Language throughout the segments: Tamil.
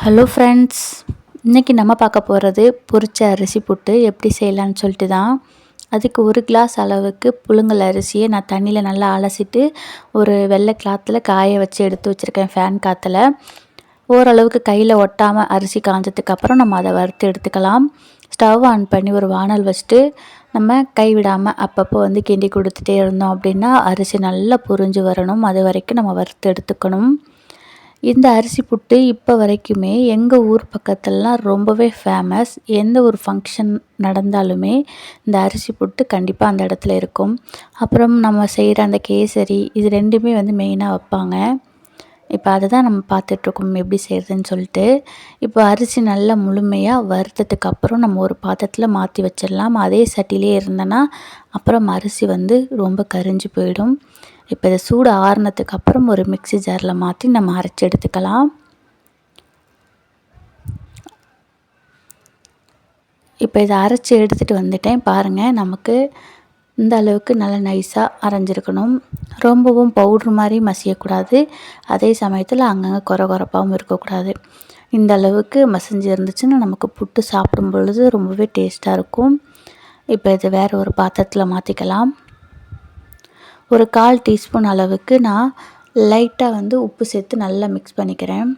ஹலோ ஃப்ரெண்ட்ஸ், இன்றைக்கி நம்ம பார்க்க போகிறது பொரிச்ச அரிசி புட்டு எப்படி செய்யலான்னு சொல்லிட்டு தான். அதுக்கு 1 கிளாஸ் அளவுக்கு புழுங்கல் அரிசியை நான் தண்ணியில் நல்லா அலசிட்டு ஒரு வெள்ளை கிளாத்தில் காய வச்சு எடுத்து வச்சுருக்கேன். ஃபேன் காற்றுல ஓரளவுக்கு கையில் ஒட்டாமல் அரிசி காஞ்சதுக்கப்புறம் நம்ம அதை வறுத்து எடுத்துக்கலாம். ஸ்டவ் ஆன் பண்ணி ஒரு வானல் வச்சுட்டு நம்ம கைவிடாமல் அப்பப்போ கிண்டி கொடுத்துட்டே இருந்தோம் அப்படின்னா அரிசி நல்லா புரிஞ்சு வரணும். அது வரைக்கும் நம்ம வறுத்து எடுத்துக்கணும். இந்த அரிசி புட்டு இப்போ வரைக்குமே எங்கள் ஊர் பக்கத்துலலாம் ரொம்பவே ஃபேமஸ். எந்த ஒரு ஃபங்க்ஷன் நடந்தாலுமே இந்த அரிசி புட்டு கண்டிப்பாக அந்த இடத்துல இருக்கும். அப்புறம் நம்ம செய்கிற அந்த கேசரி இது 2மே மெயினாக வைப்பாங்க. இப்போ அதை தான் நம்ம பார்த்துட்ருக்கோம் எப்படி செய்கிறதுன்னு சொல்லிட்டு. இப்போ அரிசி நல்லா முழுமையாக வறுத்ததுக்கு அப்புறம் நம்ம ஒரு பாத்திரத்தில் மாற்றி வச்சிடலாம். அதே சட்டிலே இருந்தேன்னா அப்புறம் அரிசி ரொம்ப கரிஞ்சு போயிடும். இப்போ இதை சூடு ஆறுனதுக்கு அப்புறம் ஒரு மிக்ஸி ஜாரில் மாற்றி நம்ம அரைச்சி எடுத்துக்கலாம். இப்போ இதை அரைச்சி எடுத்துகிட்டு வந்துட்டேன். பாருங்கள், நமக்கு இந்த அளவுக்கு நல்லா நைஸாக அரைஞ்சிருக்கணும். ரொம்பவும் பவுட்ரு மாதிரி மசியக்கூடாது. அதே சமயத்தில் அங்கங்கே கொரகொரப்பாகவும் இருக்கக்கூடாது. இந்த அளவுக்கு மசிஞ்சு இருந்துச்சுன்னா நமக்கு புட்டு சாப்பிடும் பொழுது ரொம்பவே டேஸ்ட்டாக இருக்கும். இப்போ இது வேறு ஒரு பாத்திரத்தில் மாற்றிக்கலாம். ஒரு 1/4 டீஸ்பூன் அளவுக்கு நான் லைட்டாக உப்பு சேர்த்து நல்லா மிக்ஸ் பண்ணிக்கிறேன்.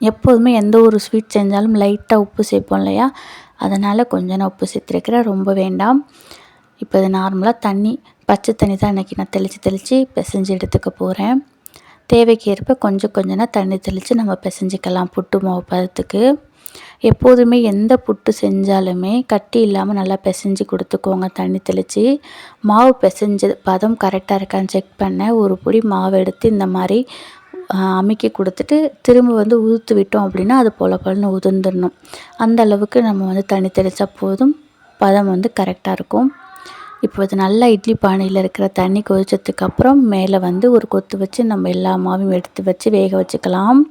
எப்போதுமே எந்த ஒரு ஸ்வீட் செஞ்சாலும் லைட்டாக உப்பு சேர்ப்போம் இல்லையா, அதனால் கொஞ்சம் நான் உப்பு சேர்த்துருக்கிறேன், ரொம்ப வேண்டாம். இப்போ இது நார்மலாக பச்சை தண்ணி தான் இன்றைக்கி நான் தெளித்து பிசைஞ்சு எடுத்துக்க போகிறேன். தேவைக்கு ஏற்ப கொஞ்சம் தண்ணி தெளித்து நம்ம பிசைஞ்சிக்கலாம் புட்டு மாவு பதத்துக்கு. எப்போதுமே எந்த புட்டு செஞ்சாலுமே கட்டி இல்லாமல் நல்லா பிசைஞ்சு கொடுத்துக்கோங்க. தண்ணி தெளித்து மாவு பிசைஞ்ச பதம் கரெக்டாக இருக்கான்னு செக் பண்ண ஒரு பொடி மாவு எடுத்து இந்த மாதிரி அமுக்கி கொடுத்துட்டு திரும்ப உதுத்து விட்டோம் அப்படின்னா அது பொலன்னு உதிர்ந்துடணும். அந்த அளவுக்கு நம்ம தண்ணி தெளித்தா போதும். பதம் கரெக்டாக இருக்கும். இப்போ இது நல்லா இட்லி பானையில் இருக்கிற தண்ணி கொதிச்சதுக்கப்புறம் மேலே ஒரு கொத்து வச்சு நம்ம எல்லா மாவையும் எடுத்து வச்சு வேக வச்சுக்கலாம்.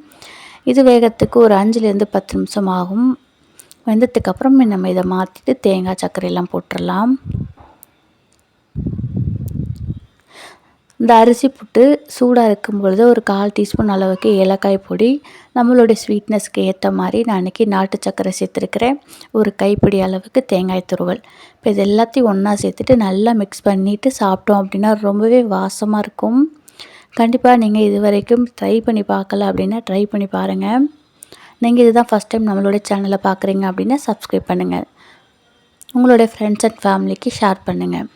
இது வேகத்துக்கு ஒரு 5லேருந்து 10 நிமிஷம் ஆகும். வெந்ததுக்கப்புறம் நம்ம இதை மாற்றிட்டு தேங்காய் சர்க்கரையெல்லாம் போட்டுடலாம். இந்த அரிசி புட்டு சூடாக இருக்கும் பொழுது ஒரு 1/4 டீஸ்பூன் அளவுக்கு ஏலக்காய் பொடி, நம்மளுடைய ஸ்வீட்னஸ்க்கு ஏற்ற மாதிரி நான் இன்றைக்கி நாட்டு சர்க்கரை சேர்த்துருக்கிறேன். ஒரு கைப்பிடி அளவுக்கு தேங்காய் துருவல். இப்போ இது எல்லாத்தையும் ஒன்றா சேர்த்துட்டு நல்லா மிக்ஸ் பண்ணிவிட்டு சாப்பிட்டோம் அப்படின்னா ரொம்பவே வாசமாக இருக்கும். கண்டிப்பாக நீங்கள் இது வரைக்கும் ட்ரை பண்ணி பார்க்கல அப்படின்னா ட்ரை பண்ணி பாருங்கள். நீங்கள் இதுதான் ஃபஸ்ட் டைம் நம்மளோட சேனலை பார்க்குறீங்க அப்படின்னா சப்ஸ்கிரைப் பண்ணுங்கள். உங்களுடைய ஃப்ரெண்ட்ஸ் அண்ட் ஃபேமிலிக்கு ஷேர் பண்ணுங்கள்.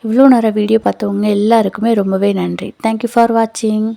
இவ்வளோ நேரம் வீடியோ பார்த்தவங்க எல்லாருக்குமே ரொம்பவே நன்றி. தேங்க்யூ ஃபார் வாட்சிங்.